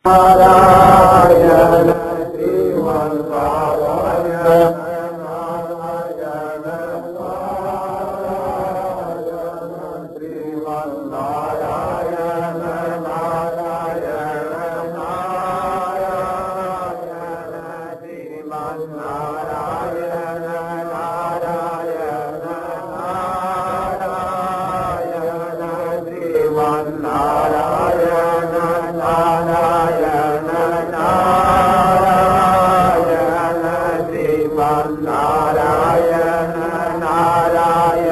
नारायण श्रीमन्नारायण नारायण नारायण श्रीमन्नारायण नारायण नारायण श्रीमन्नारायण नारायण नारायण श्रीमन्नारायण नारायण नारायण श्रीमन्नारायण नारायण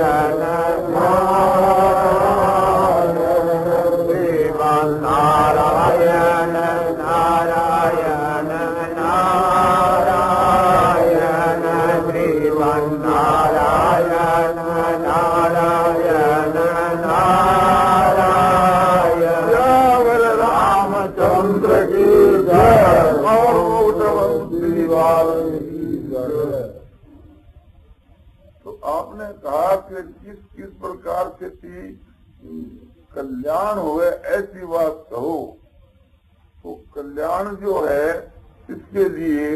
श्रीमन्नारायण नारायण नारायण श्रीमन्नारायण नारायण नारायण रामचंद्र की जय। तो आपने कहा कि किस किस प्रकार से कल्याण हुए ऐसी बात कहो। तो कल्याण जो है इसके लिए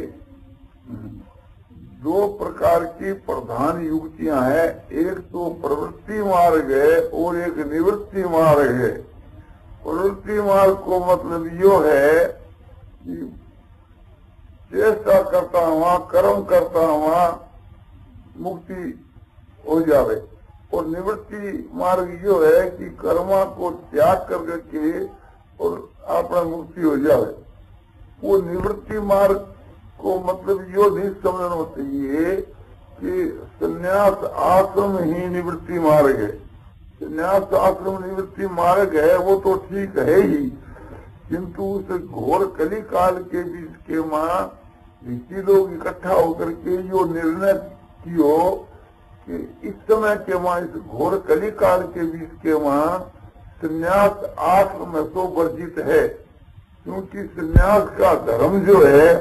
दो प्रकार की प्रधान युक्तियां हैं। एक तो प्रवृत्ति मार्ग है और एक निवृत्ति मार्ग है। प्रवृत्ति मार्ग को मतलब यो है कि चेष्टा करता हुआ कर्म करता हुआ मुक्ति हो जावे, और निवृत्ति मार्ग यो है कि कर्मा को त्याग करके और अपना मुक्ति हो जावे। वो निवृत्ति मार्ग को मतलब यो नहीं समझना चाहिए कि संन्यास आश्रम ही निवृत्ति मार्ग है। संन्यास आश्रम निवृत्ति मार्ग है वो तो ठीक है ही, किंतु उस घोर कली काल के बीच के माँ ऋषि लोग इकट्ठा होकर के जो निर्णय कियो कि इस समय के माँ इस घोर कली काल के बीच के माँ संन्यास आश्रम तो वर्जित है, क्योंकि संन्यास का धर्म जो है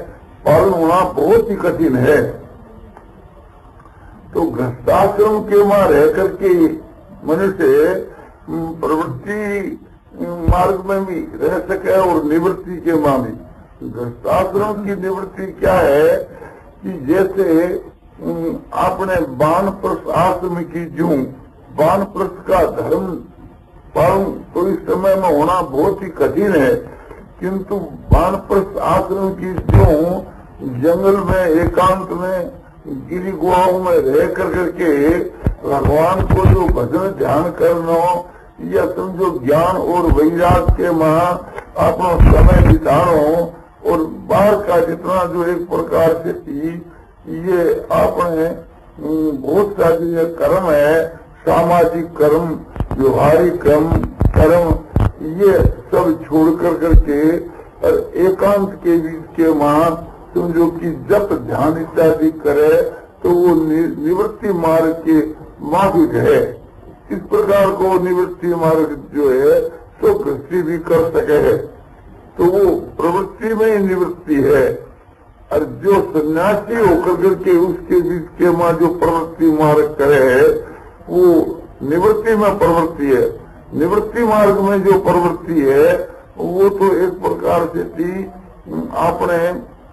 पालन होना बहुत ही कठिन है। तो गृहस्थाश्रम के माँ रह करके मनुष्य प्रवृत्ति मार्ग में भी रह सके और निवृत्ति के माँ भी। गृहस्थाश्रम की निवृत्ति क्या है कि जैसे आपने वानप्रस्थ आश्रम की जूं वानप्रस्थ का धर्म पालन तो इस समय में होना बहुत ही कठिन है, किंतु वानप्रस्थ आश्रम की जूं जंगल में एकांत में गिरी गुहाओं में रह करके भगवान को जो भजन ध्यान करना या समझो ज्ञान और वैराग के मां अपना समय बितानो, और बाहर का जितना जो एक प्रकार से ये आपने बहुत सारे ये कर्म है, सामाजिक कर्म, व्यवहारिक कर्म ये सब छोड़ करके और एकांत के बीच के मां समझो कि जप ध्यान इत्यादि करे तो वो निवृत्ति मार्ग के माफिक है। इस प्रकार को निवृत्ति मार्ग जो है तो गृहस्थी भी कर सके है, तो वो प्रवृत्ति में ही निवृत्ति है। और जो सन्यासी होकर करके उसके बीच के माँ जो प्रवृत्ति मार्ग करे है वो निवृत्ति में प्रवृत्ति है। निवृत्ति मार्ग में जो प्रवृत्ति है वो तो एक प्रकार से आपने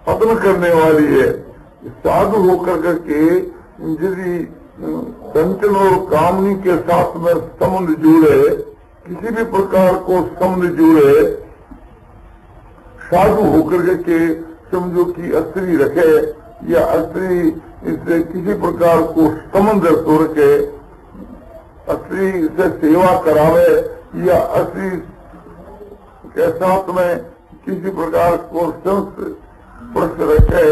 पतन करने वाली है। साधु होकर करके यदि संचन और कामनी के साथ में संबंध जुड़े, किसी भी प्रकार को संबंध जुड़े, साधु होकर के समझो कि स्त्री रखे या स्त्री इससे किसी प्रकार को संबंध तोड़ के स्त्री से सेवा करावे या स्त्री के साथ में किसी प्रकार को संस्पर्श रखे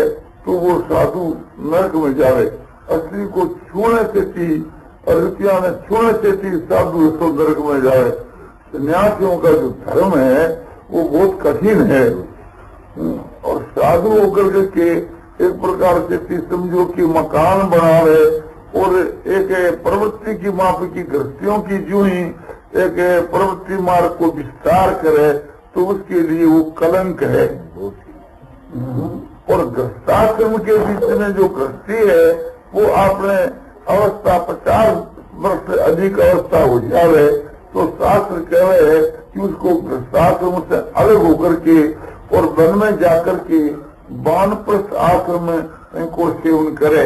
तो वो साधु नरक में जावे। स्त्री को छूने से और रुपया ने छूने से साधु तो नरक में जावे। सन्यासियों का जो धर्म है वो बहुत कठिन है, और साधु होकर के एक प्रकार से समझो कि मकान बनावे और एक प्रवृत्ति की माप की गृहस्थियों की जो ही एक प्रवृत्ति मार्ग को विस्तार करे तो उसके लिए वो कलंक है। और गृहस्थाश्रम के बीच में जो गृहस्थी है वो आपने अवस्था 50 वर्ष से अधिक अवस्था हो जावे तो शास्त्र कहे कि उसको गृहस्थाश्रम से अलग होकर के और वन में जाकर के वानप्रस्थ आश्रम को सेवन करे,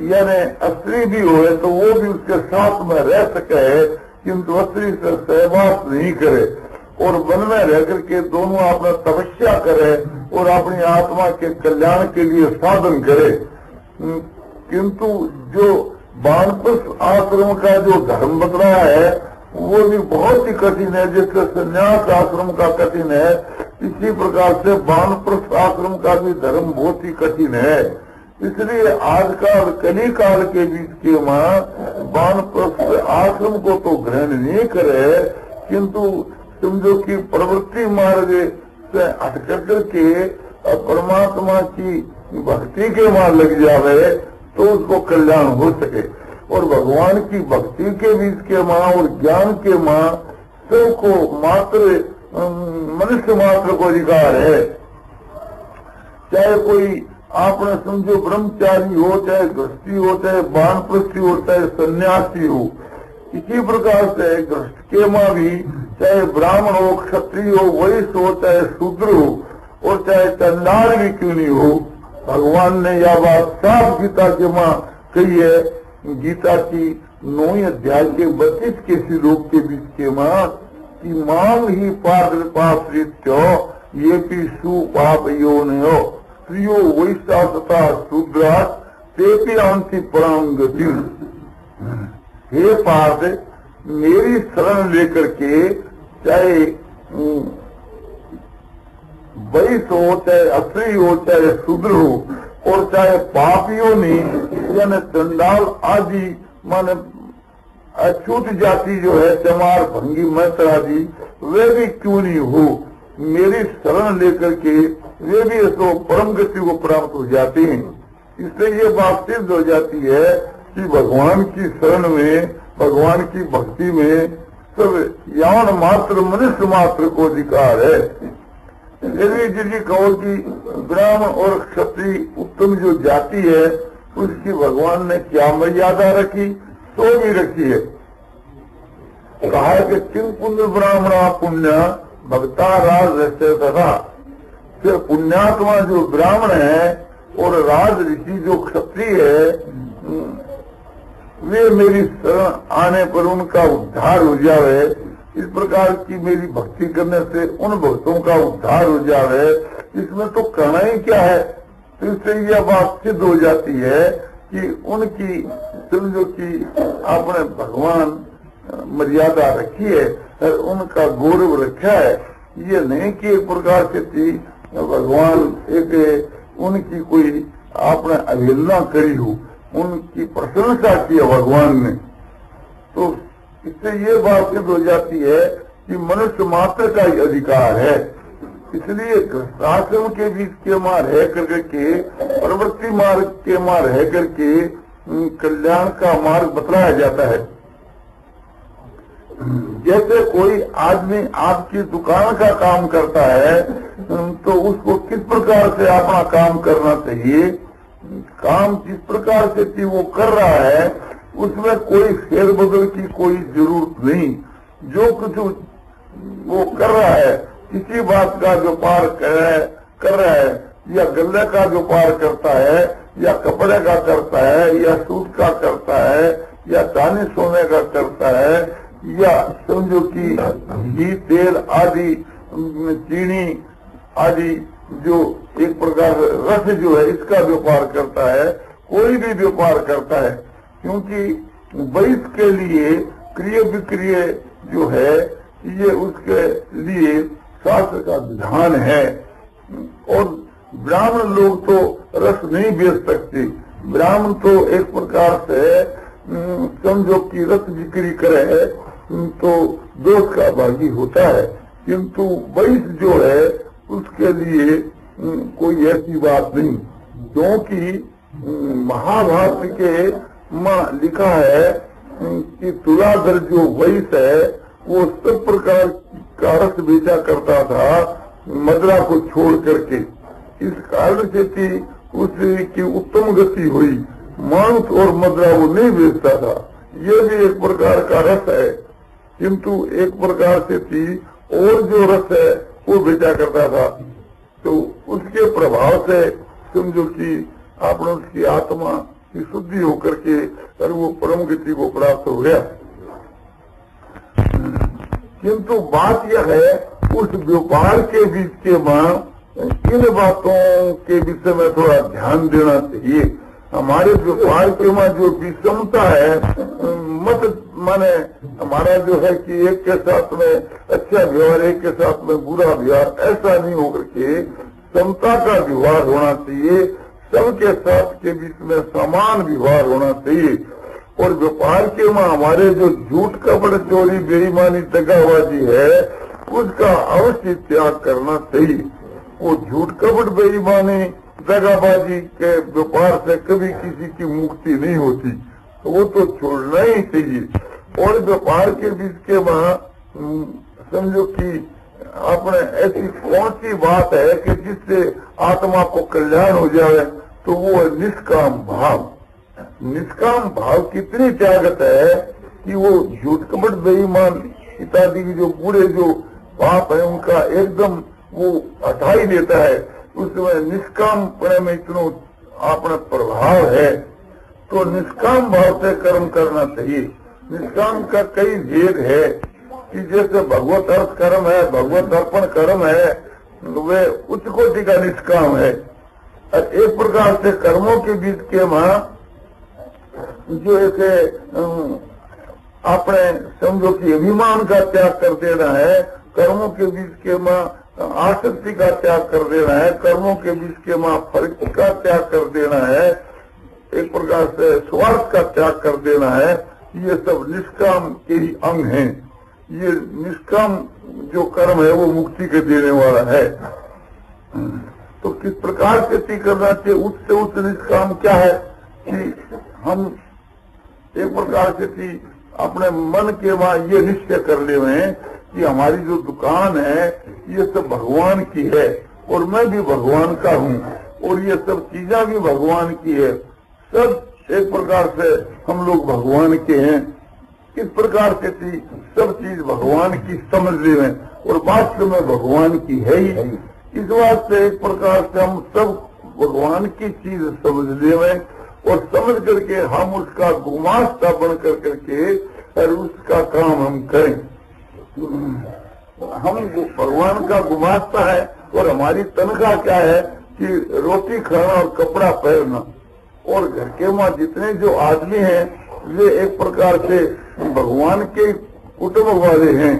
यानी स्त्री भी हो तो वो भी उसके साथ में रह सके, किंतु स्त्री से सहवास नहीं करे और वन में रह करके दोनों अपना तपस्या करे और अपनी आत्मा के कल्याण के लिए साधन करे। किंतु जो वानप्रस्थ आश्रम का जो धर्म बतलाया है वो भी बहुत ही कठिन है, जैसे संन्यास आश्रम का कठिन है, इसी प्रकार से वानप्रस्थ आश्रम का भी धर्म बहुत ही कठिन है। इसलिए आजकल कली काल के बीच के माँ वानप्रस्थ आश्रम को तो ग्रहण नहीं करे, किंतु समझो कि प्रवृत्ति मार्ग से हटकर करके परमात्मा की भक्ति के मां लग जावे तो उसको कल्याण हो सके। और भगवान की भक्ति के बीच के मां और ज्ञान के मां सबको मात्र मनुष्य मात्र को अधिकार है, चाहे कोई आपने समझो ब्रह्मचारी हो, चाहे गृहस्थी हो, चाहे वानप्रस्थी हो, चाहे सन्यासी हो। इसी प्रकार से गृहस्थ के मां भी चाहे ब्राह्मण हो, क्षत्रिय हो, वैश्य हो, चाहे शूद्र हो और चाहे चंडाल भी क्यों नहीं हो, भगवान ने यह बात साफ गीता के मां कही है। गीता की 9 अध्याय के 32 के श्लोक के बीच के मां की मांग ही पापो ये भी सुपाप योनियो स्त्रियो वैश्या तथा शूद्रा ते अंति परम गति। हे पार्थ, मेरी शरण लेकर के चाहे वैश्य हो, चाहे अस्त्री हो, चाहे शूद्र हो और चाहे पापियों ने यानी चंडाल आदि माने अछूत जाति जो है, चमार भंगी मैत्र आदि, वे भी क्यों नहीं हो, मेरी शरण लेकर के वे भी तो परम गति को प्राप्त हो जाते हैं। इससे ये बात सिद्ध हो जाती है कि भगवान की शरण में, भगवान की भक्ति में सब यान मात्र मनुष्य मात्र को अधिकार है। यदि कहो कि ब्राह्मण और क्षत्रिय उत्तम जो जाति है उसकी भगवान ने क्या मर्यादा रखी, तो भी रखी है। कहा कि किन पुण्य ब्राह्मणा पुण्य भक्ता राज रहते तथा, फिर पुण्यात्मा जो ब्राह्मण है और राज ऋषि जो क्षत्रिय है वे मेरी शरण आने पर उनका उद्धार हो जावे। इस प्रकार की मेरी भक्ति करने से उन भक्तों का उद्धार हो जावे, इसमें तो करना ही क्या है। तो इससे यह बात सिद्ध हो जाती है कि उनकी समझो कि आपने भगवान मर्यादा रखी है और उनका गौरव रखा है। ये नहीं कि एक प्रकार से थी भगवान एक उनकी कोई आपने अवहेलना करी हो, उनकी प्रशंसा की है भगवान ने। तो इससे ये बात सिद्ध हो जाती है कि मनुष्य मात्र का ही अधिकार है। इसलिए आश्रम के बीच के मां रह करके प्रवृत्ति मार्ग के मां रह करके कल्याण का मार्ग बतलाया जाता है। जैसे कोई आदमी आपकी दुकान का काम करता है तो उसको किस प्रकार से अपना काम करना चाहिए, काम जिस प्रकार से कि वो कर रहा है उसमें कोई फेरबदल की कोई जरूरत नहीं। जो कुछ वो कर रहा है, किसी बात का व्यापार कर रहा है या गल्ले का व्यापार करता है या कपड़े का करता है या सूट का करता है या चांदी सोने का करता है या समझो कि घी तेल आदि चीनी आदि जो एक प्रकार रस जो है इसका व्यापार करता है, कोई भी व्यापार करता है, क्योंकि वैश्य के लिए क्रिय विक्रिय जो है ये उसके लिए शास्त्र का विधान है। और ब्राह्मण लोग तो रस नहीं बेच सकते, ब्राह्मण तो एक प्रकार से समझो कि रस बिक्री करे तो दोष का भागी होता है, किंतु वैश्य जो है उसके लिए कोई ऐसी बात नहीं। क्योंकि महाभारत के मां लिखा है कि तुलाधर जो वैश्य है वो सब प्रकार का रस बेचा करता था मदरा को छोड़ करके। इस कारण से थी उसकी उत्तम गति हुई, मांस और मदरा वो नहीं बेचता था। ये भी एक प्रकार का रस है, किंतु एक प्रकार से थी और जो रस है वो बेचा करता था। तो जिसके प्रभाव से समझो कि आपने उसकी आत्मा की शुद्धि होकर के और वो परम गति को प्राप्त हो गया। किंतु बात यह है उस व्यापार के बीच के मां इन बातों के विषय में थोड़ा ध्यान देना चाहिए। हमारे व्यापार के मां जो विषमता है मत माने हमारा जो है कि एक के साथ में अच्छा व्यवहार एक के साथ में बुरा व्यवहार, ऐसा नहीं होकर के समता का व्यवहार होना चाहिए। सबके साथ के बीच में समान व्यवहार होना चाहिए। और व्यापार के मां हमारे जो झूठ कपड़ चोरी बेईमानी दगाबाजी है उसका अवश्य त्याग करना चाहिए। वो झूठ कपट बेईमानी दगाबाजी के व्यापार से कभी किसी की मुक्ति नहीं होती, तो वो तो छोड़ना ही चाहिए। और व्यापार के बीच के मां समझो कि अपने ऐसी कौन सी बात है कि जिससे आत्मा को कल्याण हो जाए, तो वो निष्काम भाव। निष्काम भाव कितनी त्यागत है कि वो झूठ कपट बेईमान इत्यादि की जो पूरे जो पाप है उनका एकदम वो हटा ही देता है। उसमें निष्काम में इतना अपना प्रभाव है, तो निष्काम भाव से कर्म करना चाहिए। निष्काम का कई भेद है कि जैसे भगवत अर्थ कर्म है, भगवत अर्पण कर्म है, वे उच्च कोटि का निष्काम है। और एक प्रकार से कर्मों के बीच के मां जो ऐसे अपने समझो कि अभिमान का त्याग कर देना है, कर्मों के बीच के मां आसक्ति का त्याग कर देना है, कर्मों के बीच के मां फर्क का त्याग कर देना है, एक प्रकार से स्वार्थ का त्याग कर देना है। ये सब निष्काम के ही अंग हैं। ये निष्काम जो कर्म है वो मुक्ति के देने वाला है। तो किस प्रकार से करना चाहिए? उच्च से उच्च निष्काम क्या है कि हम एक प्रकार से अपने मन के वहां ये निश्चय कर ले हैं कि हमारी जो दुकान है ये सब भगवान की है और मैं भी भगवान का हूँ और ये सब चीजें भी भगवान की है। सब एक प्रकार से हम लोग भगवान के हैं। किस प्रकार से सब चीज भगवान की समझ ले और वास्तव में भगवान की है ही। इस वास्ते एक प्रकार से हम सब भगवान की चीज समझ ले और समझ करके हम उसका गुमास्ता बन करके और उसका काम हम करें। हम भगवान का गुमास्ता है और हमारी तनख्वाह क्या है कि रोटी खाना और कपड़ा पहनना। और घर के वहाँ जितने जो आदमी हैं वे एक प्रकार से भगवान के कुटुंब वाले हैं।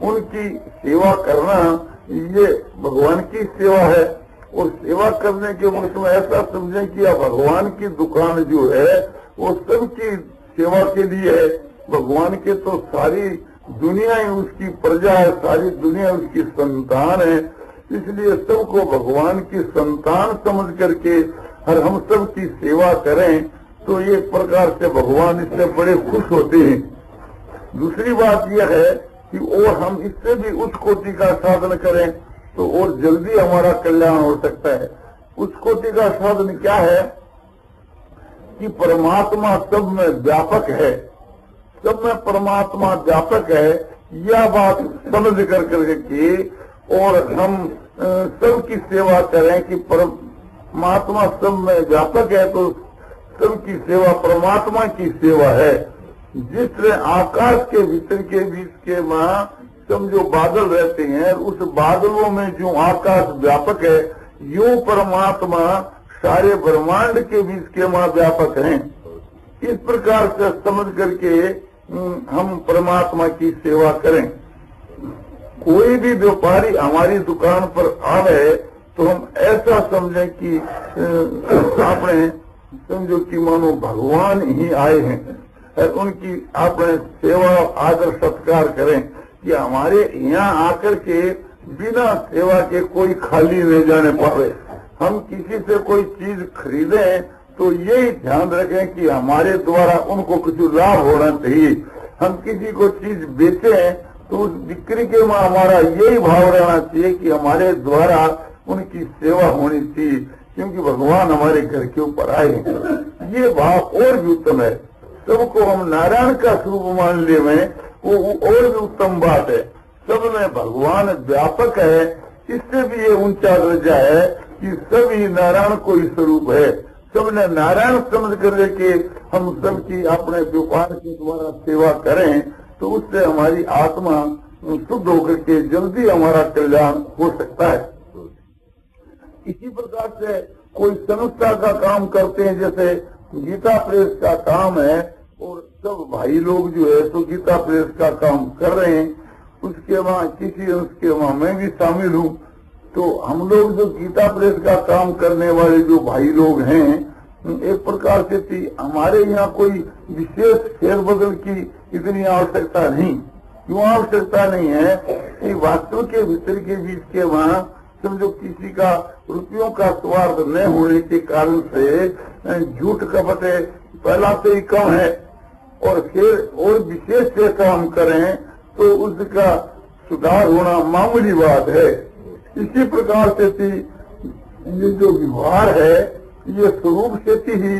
उनकी सेवा करना ये भगवान की सेवा है। और सेवा करने के मुझ में ऐसा समझें कि भगवान की दुकान जो है वो सबकी सेवा के लिए है। भगवान के तो सारी दुनिया ही उसकी प्रजा है, सारी दुनिया उसकी संतान है। इसलिए सबको भगवान की संतान समझ करके और हम सब की सेवा करें तो एक प्रकार से भगवान इससे बड़े खुश होते हैं। दूसरी बात यह है कि और हम इससे भी उच्च कोटि का साधन करें तो और जल्दी हमारा कल्याण हो सकता है। उच्च कोटि का साधन क्या है कि परमात्मा सब में व्यापक है, सब में परमात्मा व्यापक है। यह बात समझ करके और हम सबकी सेवा करें कि परमात्मा सब में व्यापक है तो सबकी सेवा परमात्मा की सेवा है। जिस तरह आकाश के भीतर के बीच के मां समझो बादल रहते हैं, उस बादलों में जो आकाश व्यापक है यूं परमात्मा सारे ब्रह्मांड के बीच के मां व्यापक हैं। इस प्रकार से समझ करके हम परमात्मा की सेवा करें। कोई भी व्यापारी हमारी दुकान पर आवे तो हम ऐसा समझें कि आपने समझो कि मानो भगवान ही आए हैं और उनकी आपने सेवा आदर सत्कार करें कि हमारे यहाँ आकर के बिना सेवा के कोई खाली नहीं जाने पावे। हम किसी से कोई चीज खरीदें तो यही ध्यान रखें कि हमारे द्वारा उनको कुछ लाभ होना चाहिए। हम किसी को चीज बेचें तो उस बिक्री के में हमारा यही भाव रहना चाहिए कि हमारे द्वारा उनकी सेवा होनी चाहिए, क्योंकि भगवान हमारे घर के ऊपर आए। ये भाव और भी उत्तम है। सबको हम नारायण का स्वरूप मान ले वो और भी उत्तम बात है। सब में भगवान व्यापक है। इससे भी ये ऊंचा दर्जा है कि सभी नारायण को ही स्वरूप है। सबने नारायण समझ कर के हम सबकी अपने व्यापार के द्वारा सेवा करें तो उससे हमारी आत्मा शुद्ध होकर के जल्दी हमारा कल्याण हो सकता है। इसी प्रकार से कोई संस्था का काम करते हैं, जैसे गीता प्रेस का काम है और सब भाई लोग जो है तो गीता प्रेस का काम कर रहे हैं, उसके वहाँ किसी अंश के वहाँ मैं भी शामिल हूँ। तो हम लोग जो गीता प्रेस का काम करने वाले जो भाई लोग हैं, एक प्रकार से थी हमारे यहाँ कोई विशेष फेरबदल की इतनी आवश्यकता नहीं। क्यों आवश्यकता नहीं है कि वास्तव के भीतर के बीच के वहाँ समझो किसी का रुपयों का स्वार्थ न होने के कारण से झूठ कपट पहला से ही कम है और फिर और विशेष से काम करें तो उसका सुधार होना मामूली बात है। इसी प्रकार से ये जो व्यवहार है ये स्वरूप से ही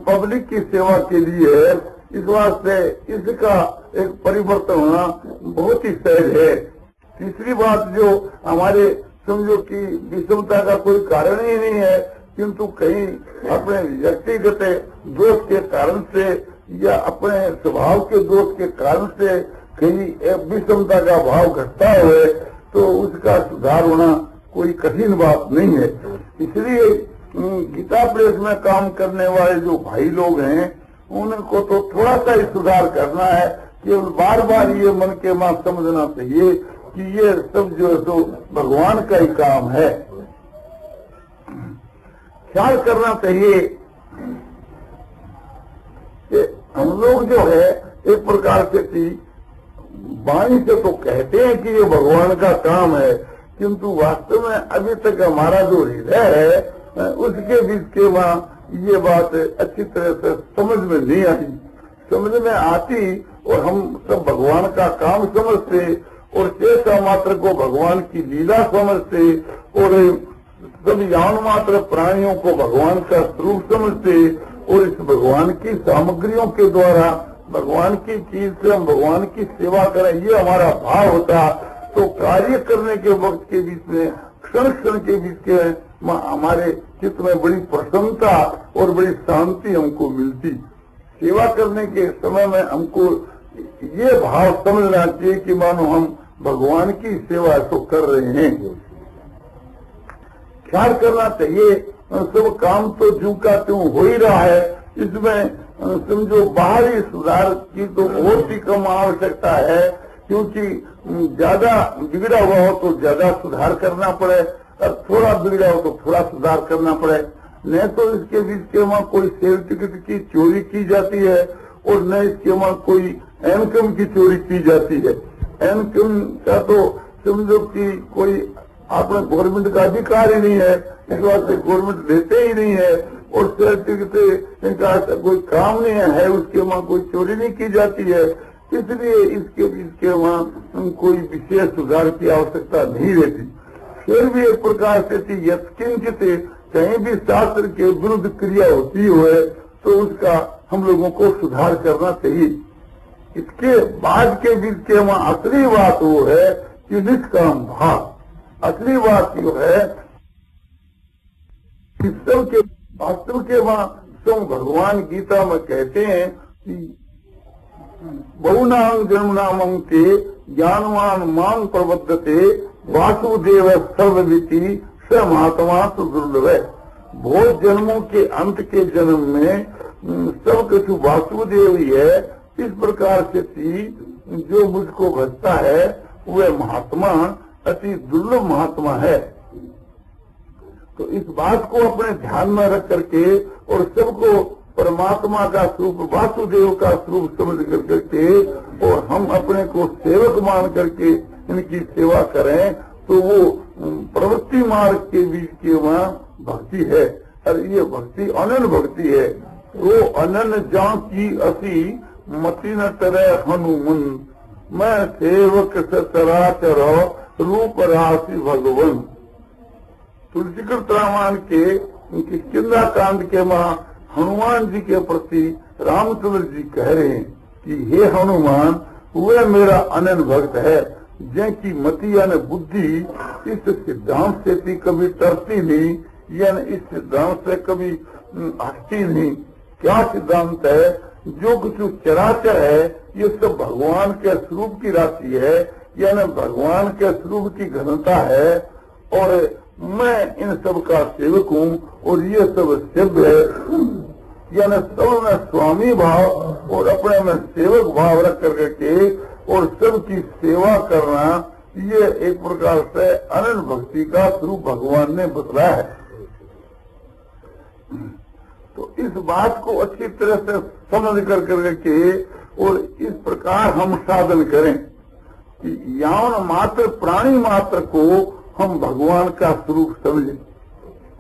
पब्लिक की सेवा के लिए है, इस वास्ते इसका एक परिवर्तन होना बहुत ही सहज है। तीसरी बात जो हमारे समझो कि विषमता का कोई कारण ही नहीं है, किंतु कहीं अपने व्यक्तिगत दोष के कारण से या अपने स्वभाव के दोष के कारण से कहीं विषमता का भाव घटता है तो उसका सुधार होना कोई कठिन बात नहीं है। इसलिए गीता प्रेस में काम करने वाले जो भाई लोग हैं उनको तो थोड़ा सा ही सुधार करना है, केवल बार बार ये मन के मां समझना चाहिए कि ये सब जो है तो भगवान का ही काम है। ख्याल करना चाहिए कि हम लोग जो है एक प्रकार से वाणी से तो कहते हैं कि ये भगवान का काम है, किंतु वास्तव में अभी तक हमारा जो हृदय है उसके बीच के वहाँ ये बात अच्छी तरह से समझ में नहीं आई। समझ में आती और हम सब भगवान का काम समझते और चेता मात्र को भगवान की लीला समझते और सभी यान मात्र प्राणियों को भगवान का स्वरूप समझते और इस भगवान की सामग्रियों के द्वारा भगवान की चीज से हम भगवान की सेवा करें, ये हमारा भाव होता तो कार्य करने के वक्त के बीच में क्षण क्षण के बीच के हमारे चित्त में बड़ी प्रसन्नता और बड़ी शांति हमको मिलती। सेवा करने के समय में हमको ये भाव समझना चाहिए कि मानो हम भगवान की सेवा तो कर रहे हैं। ख्याल करना चाहिए सब काम तो जू का त्यों हो ही रहा है, इसमें समझो बाहरी सुधार की तो बहुत ही कम आवश्यकता है, क्योंकि ज्यादा बिगड़ा हुआ हो तो ज्यादा सुधार करना पड़े और थोड़ा बिगड़ा हो तो थोड़ा सुधार करना पड़े। न तो इसके बीच के वहाँ कोई सेल टिकट की चोरी की जाती है और न इसके वहाँ कोई इनकम की चोरी की जाती है। इनकम का तो समझो कि कोई अपने गवर्नमेंट का अधिकार ही नहीं है, इस वास्ते गवर्नमेंट देते ही नहीं है और सेल टिकट इनका कोई काम नहीं है, उसके वहाँ कोई चोरी नहीं की जाती है, इसलिए इसके वहाँ कोई विशेष सुधार की आवश्यकता नहीं रहती। फिर भी एक प्रकार से यत्किंचित कहीं भी शास्त्र के विरुद्ध क्रिया होती है तो उसका हम लोगों को सुधार करना चाहिए। इसके बाद के बीच के वहाँ असली बात वो है कि निष्काम भाव। असली बात जो है सब के वास्तव के वहाँ स्वयं भगवान गीता में कहते हैं कि बहुनाम जन्मनामं के ज्ञानवान मां प्रबद्धते वासुदेव सर्वविति स महात्मा सुदुर्लभ। बहुत जन्मों के अंत के जन्म में सब कुछ वासुदेव ही है, इस प्रकार से जो मुझको भजता है वह महात्मा अति दुर्लभ महात्मा है। तो इस बात को अपने ध्यान में रख करके और सबको परमात्मा का स्वरूप वासुदेव का स्वरूप समझ करके और हम अपने को सेवक मान करके इनकी सेवा करें तो वो प्रवृत्ति मार्ग के बीच की वहाँ भक्ति है। और ये भक्ति अनन्य भक्ति है। वो अनन्य जान की असी मति न तरह हनुमन, मैं सेवक सचराचर रूप राशि भगवन। तुलसीकृत रामायण के किष्किंधा कांड के वहाँ हनुमान जी के प्रति रामचंद्र जी कह रहे हैं कि हे हनुमान, वह मेरा अनन्य भक्त है जिनकी मति यानी बुद्धि इस सिद्धांत से कभी टरती नहीं यानी इस सिद्धांत से कभी हटती नहीं। क्या सिद्धांत है? जो कुछ चराचर है ये सब भगवान के स्वरूप की राशि है, यानी भगवान के स्वरूप की घनता है, और मैं इन सब का सेवक हूँ और ये सब सिद्ध है। यानी सब में स्वामी भाव और अपने में सेवक भाव रख करके और सबकी सेवा करना, ये एक प्रकार से अनंत भक्ति का स्वरूप भगवान ने बतलाया है। तो इस बात को अच्छी तरह से समझ करके और इस प्रकार हम साधन करें कि यावन मात्र प्राणी मात्र को हम भगवान का स्वरूप समझें,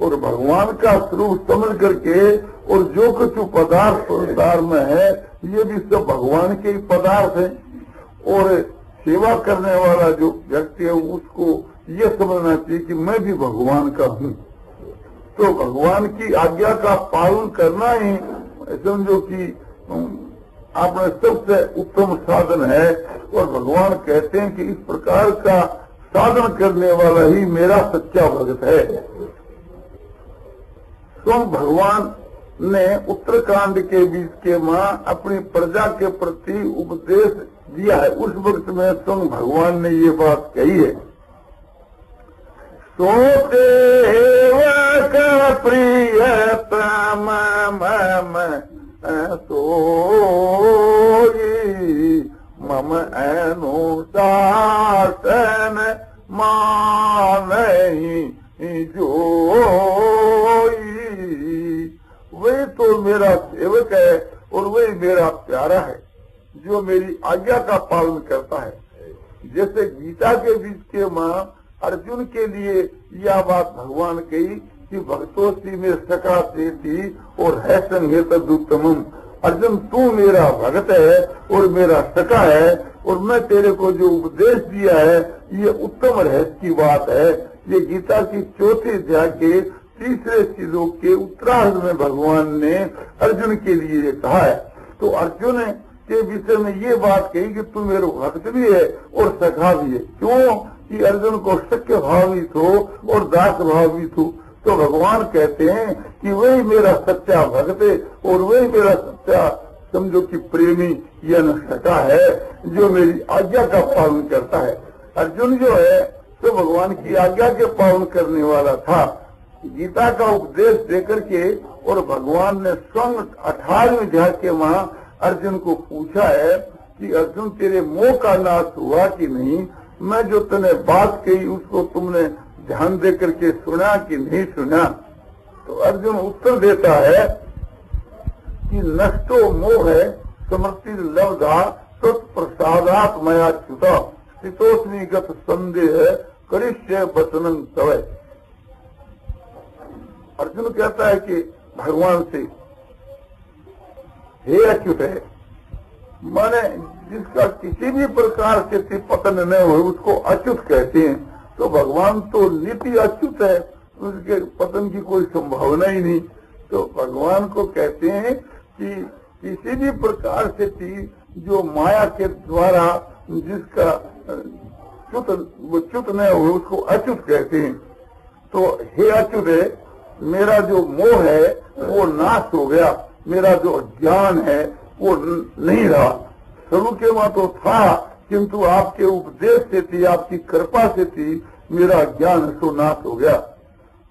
और भगवान का स्वरूप समझ करके और जो कुछ पदार्थ संसार में है ये भी सब भगवान के ही पदार्थ है। और सेवा करने वाला जो व्यक्ति है उसको ये समझना चाहिए कि मैं भी भगवान का हूँ। तो भगवान की आज्ञा का पालन करना ही समझो कि आपने सबसे उत्तम साधन है। और भगवान कहते हैं कि इस प्रकार का साधन करने वाला ही मेरा सच्चा भक्त है। स्वयं भगवान ने उत्तरकांड के बीच के माँ अपनी प्रजा के प्रति उपदेश दिया है। उस वक्त में स्वयं भगवान ने ये बात कही है, सोते का प्रिय तम सोई मम अनुशासन मानहि जोई। वही तो मेरा सेवक है और वही मेरा प्यारा है जो मेरी आज्ञा का पालन करता है। जैसे गीता के बीच के माँ अर्जुन के लिए यह बात भगवान कही कि भक्तों में सका से थी और है संगेत उत्तमम। अर्जुन तू मेरा भक्त है और मेरा सखा है और मैं तेरे को जो उपदेश दिया है ये उत्तम रहस्य की बात है। ये गीता की चौथे अध्याय के तीसरे श्लोक के उत्तरार्ध में भगवान ने अर्जुन के लिए कहा है। तो अर्जुन के विषय में ये बात कही कि तू मेरा भक्त भी है और सखा भी है। क्यों कि अर्जुन को सख्य भाव भी थो और दास भाव भी थो। तो भगवान कहते हैं कि वही मेरा सच्चा भक्त है और वही मेरा सच्चा समझो कि प्रेमी या सखा है जो मेरी आज्ञा का पालन करता है। अर्जुन जो है तो भगवान की आज्ञा के पालन करने वाला था। गीता का उपदेश देकर के और भगवान ने स्वयं 18वें अध्याय के माँ अर्जुन को पूछा है कि अर्जुन तेरे मोह का नाश हुआ कि नहीं, मैं जो तूने बात कही उसको तुमने ध्यान दे करके सुना कि नहीं सुना। तो अर्जुन उत्तर देता है कि नष्टो मोह है समृति लब्धा तत्प्रसादात मया च्युता स्थितोस्मि गत संदेह करिष्ये वचनं तव। अर्जुन कहता है कि भगवान से हे अच्युत है, माने जिसका किसी भी प्रकार से पतन न हो उसको अच्युत कहते हैं। तो भगवान तो नित्य अच्युत है, उसके पतन की कोई संभावना ही नहीं। तो भगवान को कहते हैं कि किसी भी प्रकार से जो माया के द्वारा जिसका च्युत न हो उसको अच्युत कहते हैं। तो हे अच्युत है, मेरा जो मोह है वो नाश हो गया, मेरा जो ज्ञान है वो नहीं रहा। शुरू के वहां तो था किंतु आपके उपदेश से थी, आपकी कृपा से थी, मेरा ज्ञान तो नाश हो गया।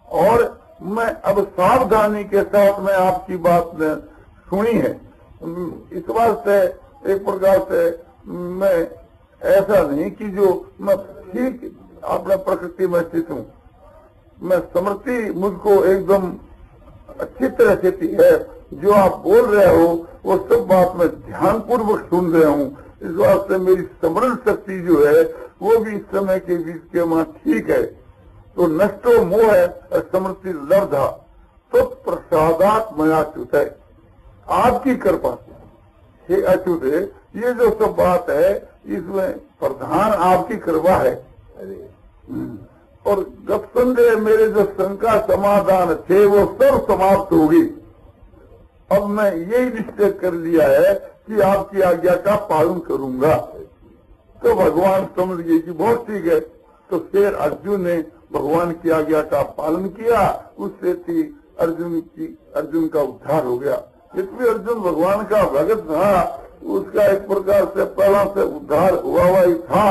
और मैं अब सावधानी के साथ में आपकी बात ने सुनी है। इस बात से एक प्रकार से मैं ऐसा नहीं कि जो मैं ठीक अपना प्रकृति में स्थित हूँ, मैं समृद्धि मुझको एकदम अच्छी तरह से है। जो आप बोल रहे हो वो सब बात मैं ध्यान पूर्वक सुन रहा हूँ। इस बात से मेरी स्मरण शक्ति जो है वो भी इस समय के बीच के मां ठीक है। तो नष्टो मोह है समृद्धि लब्धा तो प्रसादात मया च्युत है, आपकी कृपा से हे अच्युत है। ये जो सब बात है इसमें प्रधान आपकी कृपा है। और गत संदेह मेरे जो शंका समाधान थे वो सब समाप्त हो गई। अब मैं यही निश्चय कर लिया है कि आपकी आज्ञा का पालन करूंगा। तो भगवान समझ गए कि बहुत ठीक है। तो फिर अर्जुन ने भगवान की आज्ञा का पालन किया, उससे थी अर्जुन का उद्धार हो गया। यद्यपि अर्जुन भगवान का भगत था, उसका एक प्रकार से पहला से उद्धार हुआ ही था।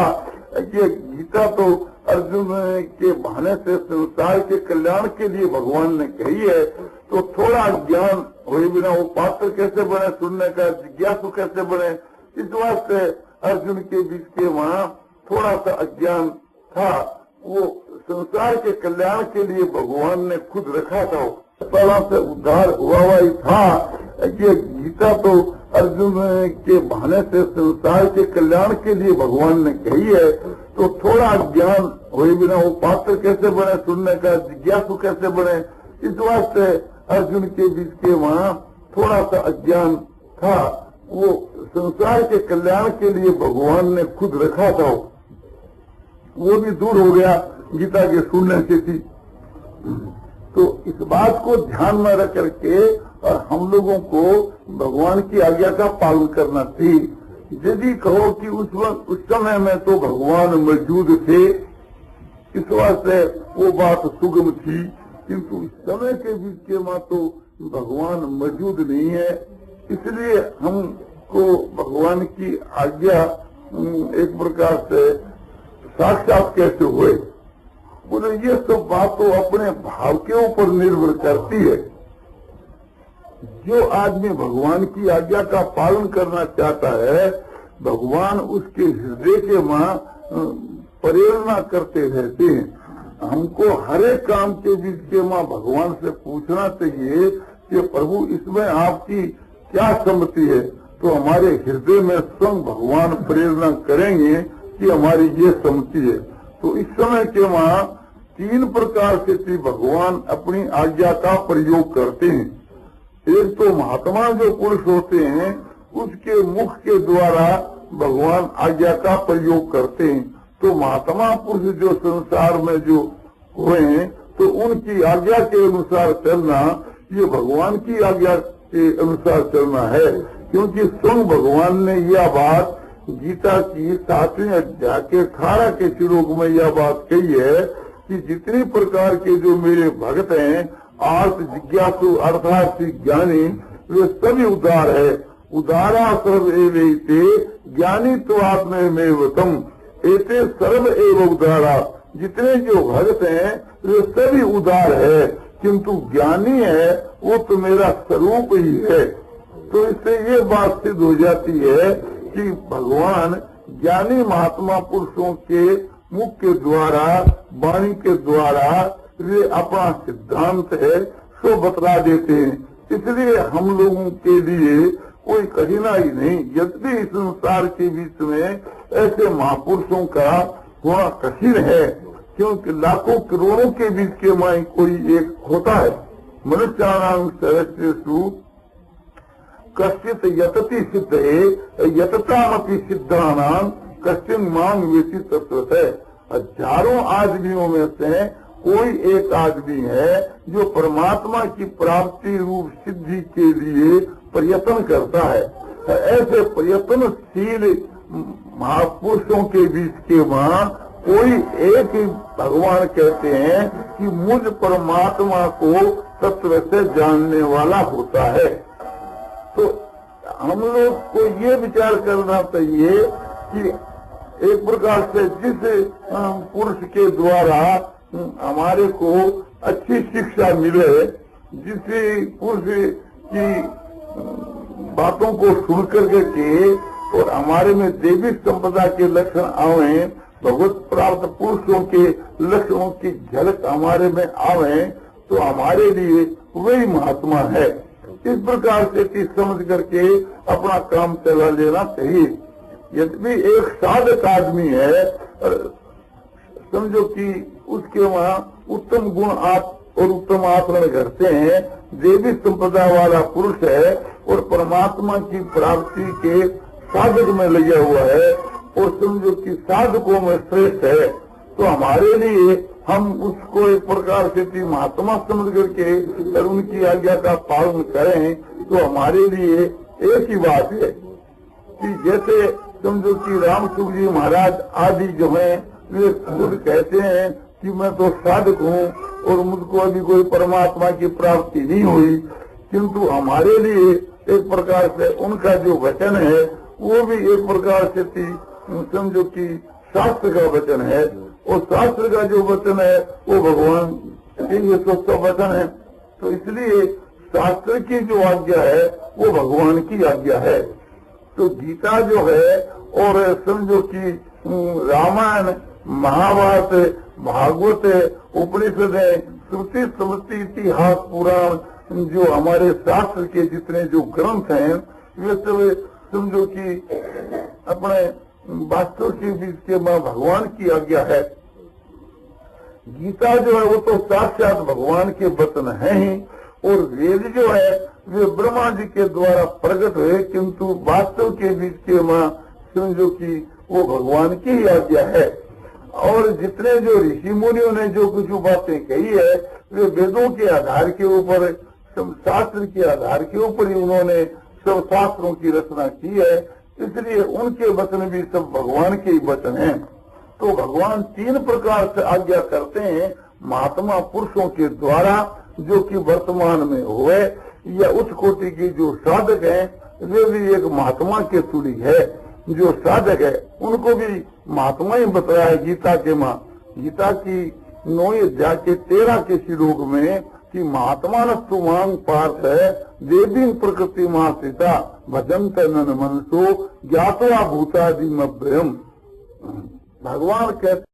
ये गीता तो अर्जुन के बहाने से संसार के कल्याण के लिए भगवान ने कही है, तो थोड़ा ज्ञान हुए बिना वो पात्र कैसे बने, सुनने का जिज्ञासु कैसे बने, इस वास्ते अर्जुन के बीच के वहाँ थोड़ा सा अज्ञान था। वो संसार के कल्याण के लिए भगवान ने खुद रखा था, पहला से उद्धार हुआ ही था। ये गीता तो अर्जुन के बहाने से संसार के कल्याण के लिए भगवान ने कही है, तो थोड़ा ज्ञान हुए बिना वो पात्र कैसे बने, सुनने का जिज्ञासु कैसे बने, इस वास्ते अर्जुन के बीच के वहाँ थोड़ा सा अज्ञान था। वो संसार के कल्याण के लिए भगवान ने खुद रखा था, वो भी दूर हो गया गीता के सुनने से थी। तो इस बात को ध्यान में रख करके और हम लोगों को भगवान की आज्ञा का पालन करना थी। यदि कहो कि उस समय में तो भगवान मौजूद थे, इस वास्ते वो बात सुगम थी, किंतु इस समय के बीच के मां तो भगवान मौजूद नहीं है, इसलिए हमको भगवान की आज्ञा एक प्रकार से साक्षात कैसे हुए। बोले ये सब बात तो अपने भाव के ऊपर निर्भर करती है। जो आदमी भगवान की आज्ञा का पालन करना चाहता है, भगवान उसके हृदय के मां प्रेरणा करते रहते हैं। हमको हर एक काम के बीच के मां भगवान से पूछना चाहिए कि प्रभु इसमें आपकी क्या सम्मति है, तो हमारे हृदय में स्वयं भगवान प्रेरणा करेंगे कि हमारी ये सम्मति है। तो इस समय के वहाँ तीन प्रकार से भगवान अपनी आज्ञा का प्रयोग करते हैं। एक तो महात्मा जो पुरुष होते हैं, उसके मुख के द्वारा भगवान आज्ञा का प्रयोग करते हैं। तो महात्मा पुरुष जो संसार में जो हुए हैं, तो उनकी आज्ञा के अनुसार चलना, ये भगवान की आज्ञा के अनुसार चलना है। क्योंकि स्वयं भगवान ने यह बात गीता की 7वें अध्याय के 18 के श्लोक में यह बात कही है कि जितनी प्रकार के जो मेरे भक्त हैं, आर्थ जिज्ञासु अर्थार्थी ज्ञानी, वे सभी उदार है। उदारा सर्व एवैते ज्ञानी तो आत्मेवतम एते सर्व एव उदारा। जितने जो भक्त हैं वे सभी उदार है, किंतु ज्ञानी है वो तो मेरा स्वरूप ही है। तो इससे ये बात सिद्ध हो जाती है कि भगवान ज्ञानी महात्मा पुरुषों के मुख के द्वारा, वाणी के द्वारा वे अपना सिद्धांत है सो बतला देते हैं। इसलिए हम लोगों के लिए कोई कठिनाई नहीं। यद्यपि इस संसार के बीच में ऐसे महापुरुषों का होना कठिन है, क्योंकि लाखों करोड़ों के बीच के माई कोई एक होता है। मनुष्याणां सहस्रेषु कश्चित यतति सिद्धे यततामपि सिद्धानां कश्चिन मांग वेति तत्वतः। हजारों आदमियों में से कोई एक आदमी है जो परमात्मा की प्राप्ति रूप सिद्धि के लिए प्रयत्न करता है। ऐसे प्रयत्नशील महापुरुषों के बीच के वहाँ कोई एक ही भगवान कहते हैं कि मुझ परमात्मा को तत्व से जानने वाला होता है। तो हम लोग को ये विचार करना चाहिए कि एक प्रकार से जिस पुरुष के द्वारा हमारे को अच्छी शिक्षा मिले, जिस पुरुष की बातों को सुन करके और हमारे में देवी संपदा के लक्षण आवे, भगवत प्राप्त पुरुषों के लक्षणों की झलक हमारे में आवे, तो हमारे लिए वही महात्मा है। इस प्रकार से चीज समझ करके अपना काम चला लेना चाहिए। यद्यपि एक साधक आदमी है, समझो कि उसके वहाँ उत्तम गुण और उत्तम आचरण करते हैं, देवी संपदा वाला पुरुष है और परमात्मा की प्राप्ति के साधक में लगा हुआ है और समझो कि साधकों में श्रेष्ठ है, तो हमारे लिए हम उसको एक प्रकार से महात्मा समझ करके अगर उनकी आज्ञा का पालन करें तो हमारे लिए एक ही बात है कि जैसे समझो कि राम सुख जी महाराज आदि जो है वे खुद कहते हैं कि मैं तो साधक हूँ और मुझको अभी कोई परमात्मा की प्राप्ति नहीं हुई, किंतु हमारे लिए एक प्रकार से उनका जो वचन है वो भी एक प्रकार से समझो कि शास्त्र का वचन है, और शास्त्र का जो वचन है वो भगवान के लिए सच्चा वचन है। तो इसलिए शास्त्र की जो आज्ञा है वो भगवान की आज्ञा है। तो गीता जो है और समझो कि रामायण, महाभारत, भागवत, उपनिषद, श्रुति, स्मृति, इतिहास, पुराण, जो हमारे शास्त्र के जितने जो ग्रंथ हैं वे सब समझो कि अपने वास्तव के बीच के मां भगवान की आज्ञा है। गीता जो है वो तो साक्षात भगवान के वचन है ही, और वेद जो है वे ब्रह्मा जी के द्वारा प्रकट हुए, किंतु वास्तव के बीच के मां समझो कि वो भगवान की ही आज्ञा है। और जितने जो ऋषि मुनियों ने जो कुछ बातें कही है वे वेदों के आधार के ऊपर, शास्त्र के आधार के ऊपर ही उन्होंने सब शास्त्रों की रचना की है, इसलिए उनके वचन भी सब भगवान के ही वचन हैं। तो भगवान तीन प्रकार से आज्ञा करते हैं महात्मा पुरुषों के द्वारा, जो कि वर्तमान में हुए या उच्च कोटि के जो साधक हैं वे भी एक महात्मा के तुल्य है। जो साधक है उनको भी महात्मा ही बताया है गीता के माँ। गीता की 9 अध्याय के 13 के श्लोक में कि महात्मा न सुमांग पार्थ है देवी प्रकृति मासिता भजंत नन मनसो ज्ञातवा भूतादि मभ्यम। भगवान कहते